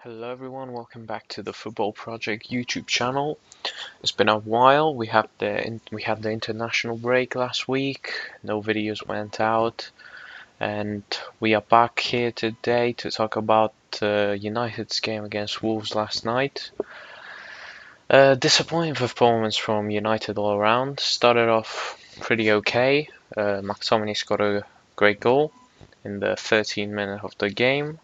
Hello everyone, welcome back to the Football Project YouTube channel. It's been a while. We had the international break last week. No videos went out, and we are back here today to talk about United's game against Wolves last night. Disappointing performance from United all around. Started off pretty okay. McTominay scored a great goal in the 13th minute of the game.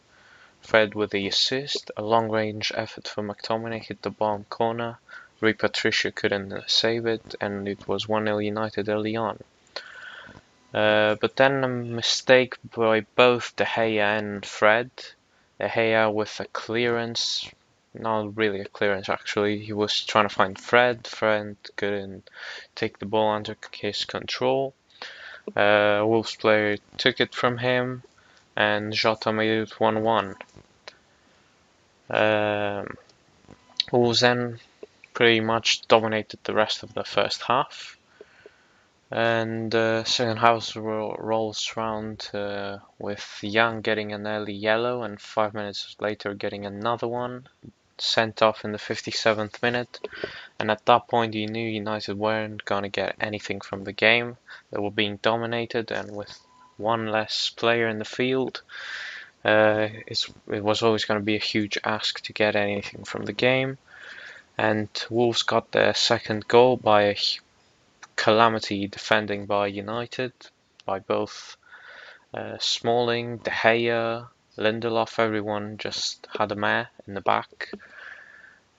Fred with the assist, a long-range effort for McTominay hit the bottom corner. Rui Patricio couldn't save it, and it was 1-0 United early on. But then a mistake by both De Gea and Fred. De Gea with a clearance, not really a clearance actually. He was trying to find Fred. Fred couldn't take the ball under his control. Wolves player took it from him, and Jota made it 1-1. Wolves then pretty much dominated the rest of the first half, and second half rolls round with Young getting an early yellow and 5 minutes later getting another one, sent off in the 57th minute. And at that point you knew United weren't going to get anything from the game. They were being dominated, and with one less player in the field, it was always going to be a huge ask to get anything from the game. And Wolves got their second goal by a calamity defending by United, by both Smalling, De Gea, Lindelof. Everyone just had a mare in the back.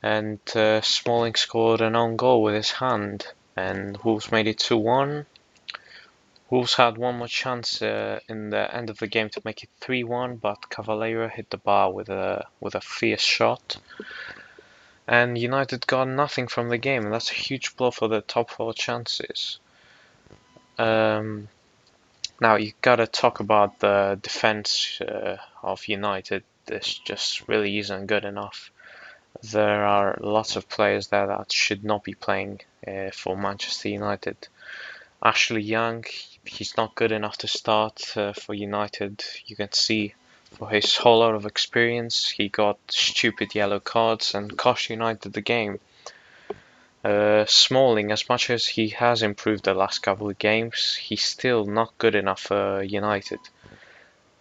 And Smalling scored an own goal with his hand, and Wolves made it 2-1. Wolves had one more chance in the end of the game to make it 3-1, but Cavaleiro hit the bar with a fierce shot. And United got nothing from the game, and that's a huge blow for the top four chances. Now you gotta talk about the defense of United. This just really isn't good enough. There are lots of players there that should not be playing for Manchester United. Ashley Young, he's not good enough to start for United. You can see for his whole lot of experience, he got stupid yellow cards and cost United the game. Smalling, as much as he has improved the last couple of games, he's still not good enough for United.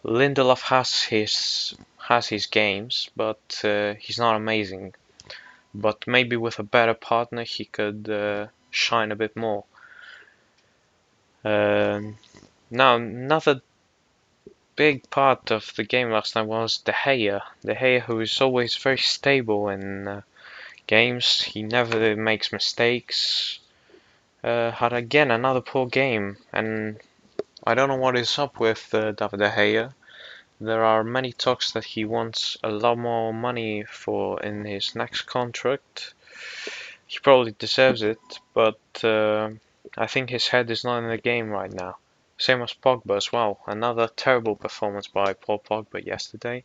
Lindelof has his games, but he's not amazing. But maybe with a better partner, he could shine a bit more. Now, another big part of the game last night was De Gea. De Gea, who is always very stable in games. He never makes mistakes. Had again another poor game, and I don't know what is up with David De Gea. There are many talks that he wants a lot more money for in his next contract. He probably deserves it, but I think his head is not in the game right now. Same as Pogba as well. Another terrible performance by Paul Pogba yesterday.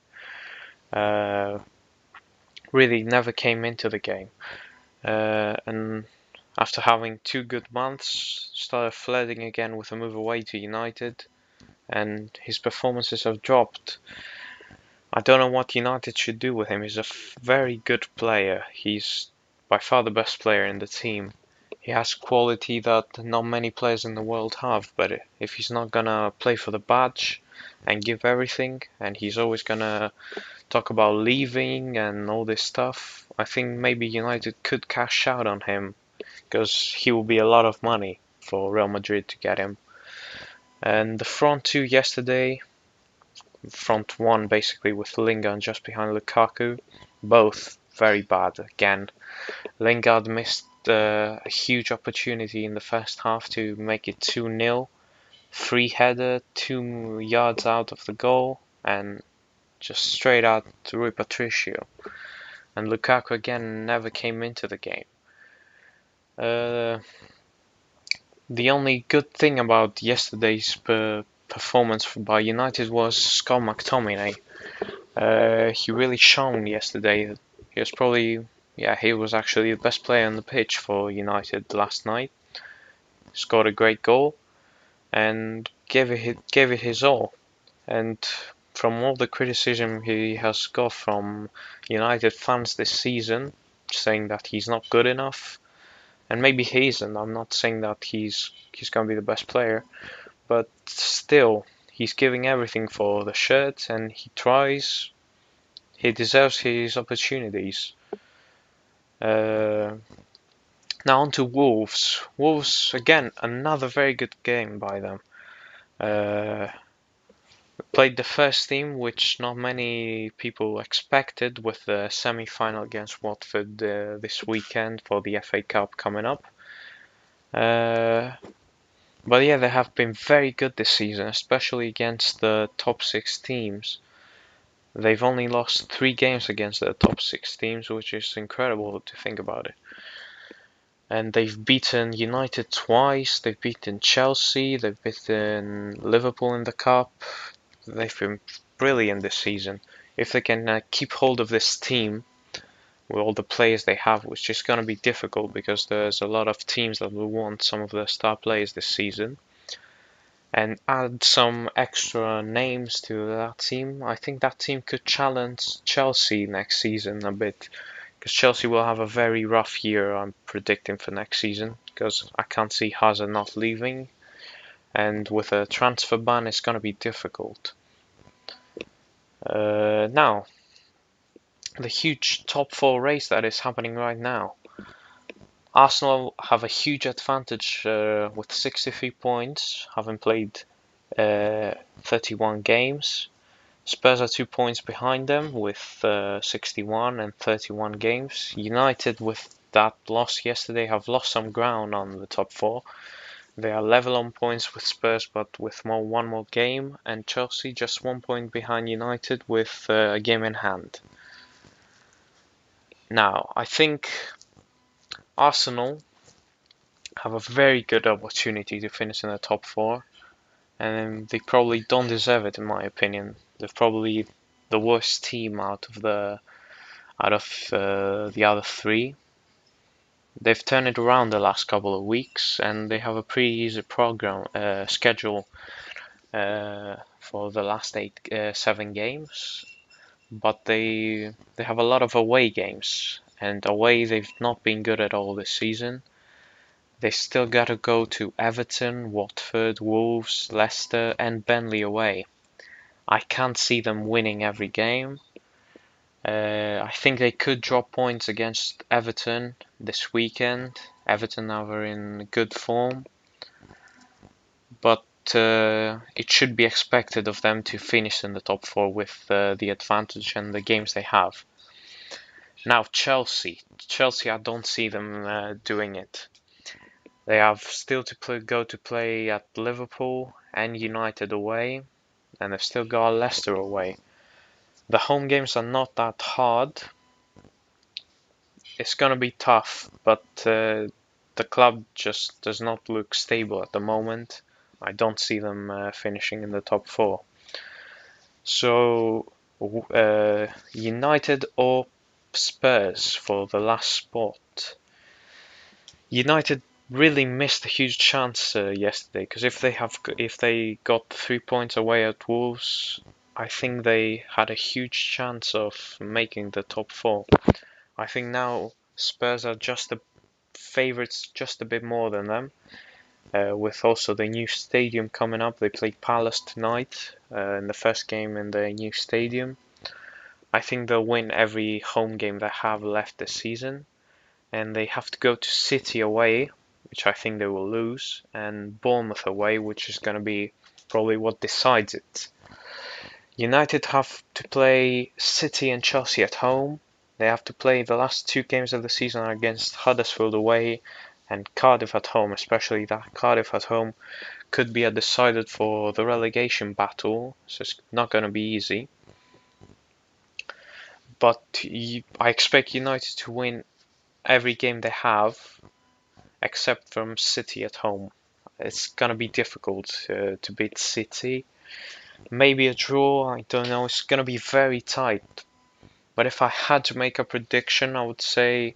Really never came into the game. And after having 2 good months, started flirting again with a move away to United, and his performances have dropped. I don't know what United should do with him. He's a very good player. He's by far the best player in the team. He has quality that not many players in the world have, but if he's not gonna play for the badge and give everything, and he's always gonna talk about leaving and all this stuff, I think maybe United could cash out on him, because he will be a lot of money for Real Madrid to get him. And the front two yesterday, front one basically with Lingard just behind Lukaku, both very bad again. Lingard missed a huge opportunity in the first half to make it 2-0. Free header, 2 yards out of the goal, and just straight out to Rui Patricio. And Lukaku again never came into the game. The only good thing about yesterday's performance by United was Scott McTominay. He really shone yesterday. He was probably, he was actually the best player on the pitch for United last night. Scored a great goal and gave it his all. And from all the criticism he has got from United fans this season, saying that he's not good enough, and maybe he isn't. I'm not saying that he's going to be the best player, but still, he's giving everything for the shirt, and he tries. He deserves his opportunities. Now on to Wolves. Wolves, again, another very good game by them. Uh, Played the first team, which not many people expected, with the semi-final against Watford this weekend for the FA Cup coming up. But yeah, they have been very good this season, especially against the top six teams. They've only lost 3 games against the top six teams, which is incredible to think about it. And they've beaten United twice, they've beaten Chelsea, they've beaten Liverpool in the Cup. They've been brilliant this season. If they can keep hold of this team with all the players they have, which is going to be difficult because there's a lot of teams that will want some of their star players this season, and add some extra names to that team, I think that team could challenge Chelsea next season a bit. Because Chelsea will have a very rough year, I'm predicting, for next season. Because I can't see Hazard not leaving. And with a transfer ban, it's going to be difficult. Now, the huge top 4 race that is happening right now. Arsenal have a huge advantage with 63 points, having played 31 games. Spurs are 2 points behind them with 61 and 31 games. United, with that loss yesterday, have lost some ground on the top 4. They are level on points with Spurs, but with one more game, and Chelsea just 1 point behind United with a game in hand. Now, I think Arsenal have a very good opportunity to finish in the top 4, and they probably don't deserve it, in my opinion. They're probably the worst team out of the other 3. They've turned it around the last couple of weeks, and they have a pretty easy schedule for the last 7 games. But they have a lot of away games, and away they've not been good at all this season. They still got to go to Everton, Watford, Wolves, Leicester, and Burnley away. I can't see them winning every game. I think they could drop points against Everton this weekend. Everton are in good form, but it should be expected of them to finish in the top 4 with the advantage and the games they have. Now Chelsea, I don't see them doing it. They have still to go to play at Liverpool and United away, and they've still got Leicester away. The home games are not that hard. It's gonna be tough, but the club just does not look stable at the moment. I don't see them finishing in the top 4. So United or Spurs for the last spot. United really missed a huge chance yesterday, because if they got 3 points away at Wolves, I think they had a huge chance of making the top 4. I think now Spurs are just the favourites, just a bit more than them. With also the new stadium coming up, they play Palace tonight in the first game in the new stadium. I think they'll win every home game they have left this season, and they have to go to City away, which I think they will lose, and Bournemouth away, which is going to be probably what decides it. United have to play City and Chelsea at home. They have to play the last 2 games of the season against Huddersfield away and Cardiff at home, especially that Cardiff at home could be decided for the relegation battle, so it's not going to be easy. But I expect United to win every game they have, except from City at home. It's going to be difficult to beat City. Maybe a draw, I don't know. It's going to be very tight. But if I had to make a prediction, I would say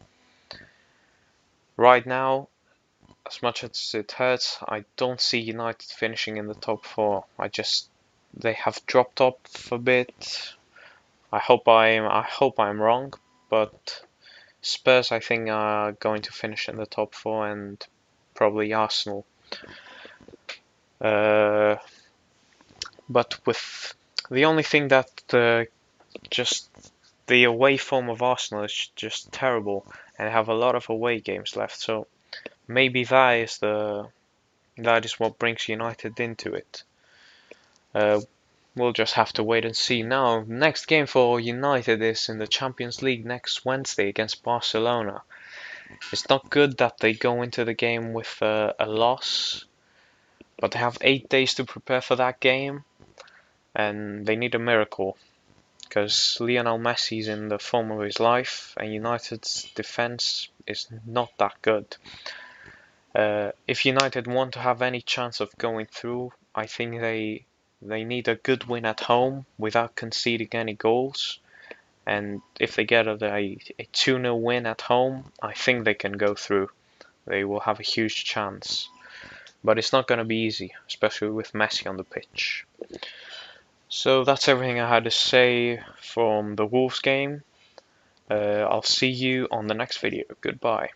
right now, as much as it hurts, I don't see United finishing in the top 4. I just they have dropped off a bit. I hope I'm wrong, but Spurs I think are going to finish in the top four, and probably Arsenal. But with the only thing that just the away form of Arsenal is just terrible, and they have a lot of away games left. So maybe that is what brings United into it. We'll just have to wait and see. Now, next game for United is in the Champions League next Wednesday against Barcelona. It's not good that they go into the game with a loss, but they have 8 days to prepare for that game, and they need a miracle because Lionel Messi's in the form of his life, and United's defense is not that good. If United want to have any chance of going through, I think they need a good win at home without conceding any goals. And if they get a 2-0 win at home, I think they can go through. They will have a huge chance. But it's not going to be easy, especially with Messi on the pitch. So that's everything I had to say from the Wolves game. I'll see you on the next video. Goodbye.